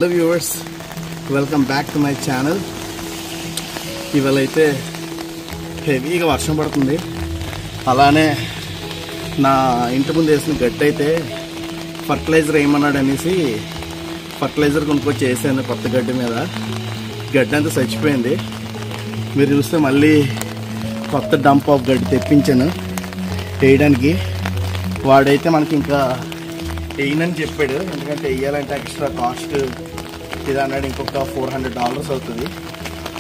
Hello viewers, welcome back to my channel. ఇవాళ అయితే హెవీగా వర్షం పడుతుంది. అలానే నా ఇంటి ముందు వేసిన గడ్డి అయితే ఫర్టిలైజర్ వేయమన్నాడు అనేసి ఫర్టిలైజర్ కొనుక్కొచ్చి వేసాను. కొత్త గడ్డి మీద గడ్డి అంతా చచ్చిపోయింది. మీరు చూస్తే మళ్ళీ కొత్త డంప్ ఆఫ్ గడ్డి తెప్పించాను వేయడానికి. వాడైతే మనకి ఇంకా వేయనని చెప్పాడు, ఎందుకంటే వేయాలంటే ఎక్స్ట్రా కాస్ట్ ఇది అన్నాడు. ఇంకొక $400 అవుతుంది.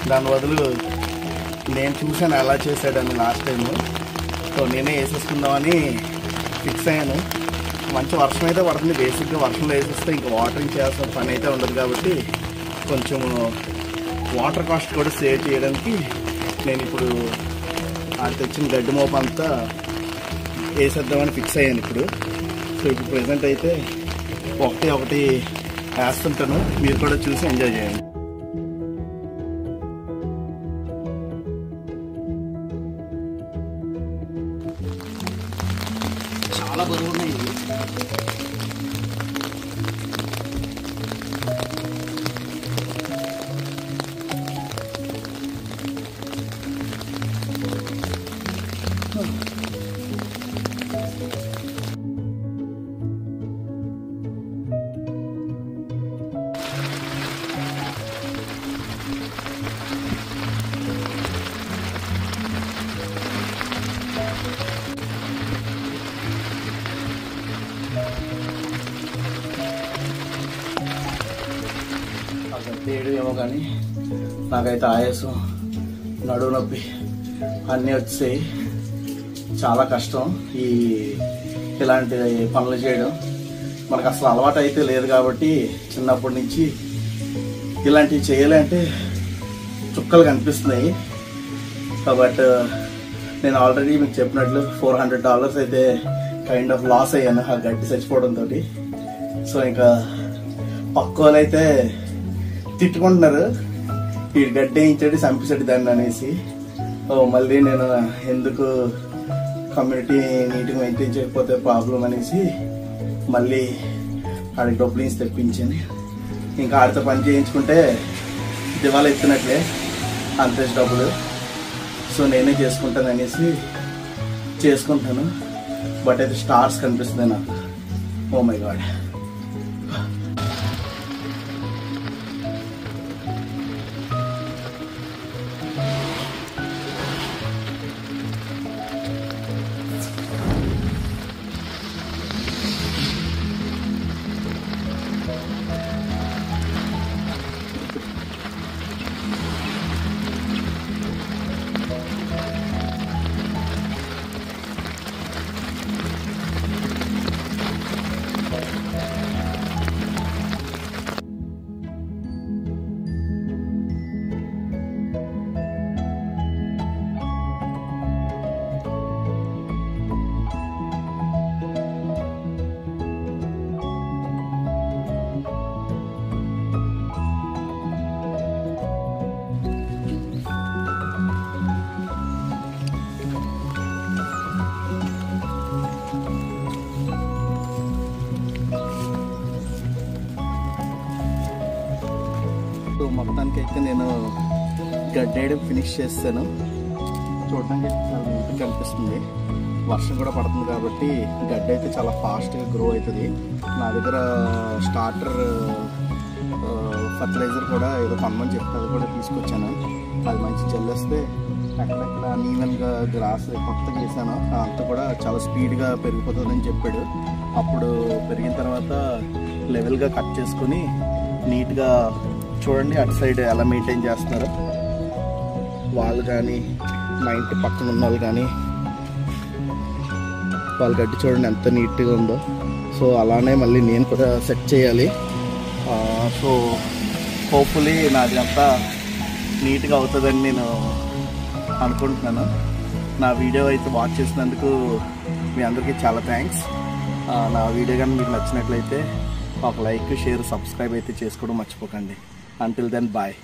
దాని బదులు నేను చూసాను ఎలా చేశాడని లాస్ట్ టైము. సో నేనే వేసేసుకుందామని ఫిక్స్ అయ్యాను. మంచి వర్షం అయితే పడుతుంది. బేసిక్గా వర్షంలో వేసేస్తే ఇంకా వాటరింగ్ చేయాల్సిన పని అయితే ఉండదు కాబట్టి కొంచెం వాటర్ కాస్ట్ కూడా సేవ్ చేయడానికి నేను ఇప్పుడు అది తెచ్చిన గడ్డి మోప అంతా వేసేద్దామని ఫిక్స్ అయ్యాను ఇప్పుడు. సో ఇప్పుడు ప్రెజెంట్ అయితే ఒకటి వేస్తుంటాను. మీరు కూడా చూసి ఎంజాయ్ చేయండి. చాలా బరువు ఉన్నాయి. తేడు ఏమో కానీ నాకైతే ఆయాసం, నడువు నొప్పి అన్నీ వచ్చాయి. చాలా కష్టం ఇలాంటి పనులు చేయడం. మనకు అసలు అలవాటు అయితే లేదు కాబట్టి చిన్నప్పటి నుంచి ఇలాంటివి చేయాలంటే చుక్కలు కనిపిస్తున్నాయి. కాబట్టి నేను ఆల్రెడీ మీకు చెప్పినట్లు $400 అయితే కైండ్ ఆఫ్ లాస్ అయ్యాను ఆ గడ్డి చచ్చిపోవడంతో. సో ఇంకా పక్క వాళ్ళు అయితే తిట్టుకుంటున్నారు, ఈ గడ్డి వేయించాడు చంపేసాడు దాన్ని అనేసి. మళ్ళీ నేను ఎందుకు కమ్యూనిటీ నీట్గా మెయింటైన్ చేయకపోతే ప్రాబ్లం అనేసి మళ్ళీ ఆడికి డబ్బులు ఇచ్చి తెప్పించాను. ఇంకా ఆడితో పని చేయించుకుంటే దివాళా ఎత్తినట్లే అంతే డబ్బులు. సో నేనే చేసుకుంటాను అనేసి చేసుకుంటాను. బట్ అయితే స్టార్స్ కనిపిస్తుంది నాకు. Oh my God. మొత్తానికి అయితే నేను గడ్డి వేయడం ఫినిష్ చేస్తాను. చూడడానికి చాలా నీట్గా కనిపిస్తుంది. వర్షం కూడా పడుతుంది కాబట్టి గడ్డి అయితే చాలా ఫాస్ట్గా గ్రో అవుతుంది. నా దగ్గర స్టార్టర్ ఫర్టిలైజర్ కూడా ఏదో కొనమని చెప్తే అది కూడా తీసుకొచ్చాను. అది మంచి చల్లేస్తే అక్కడక్కడ అన్ఈవెన్గా గ్రాస్ కొత్తగా వేసాను అంతా కూడా చాలా స్పీడ్గా పెరిగిపోతుందని చెప్పాడు. అప్పుడు పెరిగిన తర్వాత లెవెల్గా కట్ చేసుకుని నీట్గా చూడండి అటు సైడ్ ఎలా మెయింటైన్ చేస్తున్నారు వాళ్ళు కానీ మా ఇంటి పక్కన ఉన్న వాళ్ళు కానీ. వాళ్ళ గడ్డి చూడండి ఎంత నీట్గా ఉందో. సో అలానే మళ్ళీ నేను కూడా సెట్ చేయాలి. సో హోప్ఫుల్లీ నాది అంతా నీట్గా అవుతుందని నేను అనుకుంటున్నాను. నా వీడియో అయితే వాచ్ చేసినందుకు మీ అందరికీ చాలా థ్యాంక్స్. నా వీడియో కానీ మీకు నచ్చినట్లయితే ఒక లైక్, షేర్, సబ్స్క్రైబ్ అయితే చేసుకోవడం మర్చిపోకండి. Until then, bye.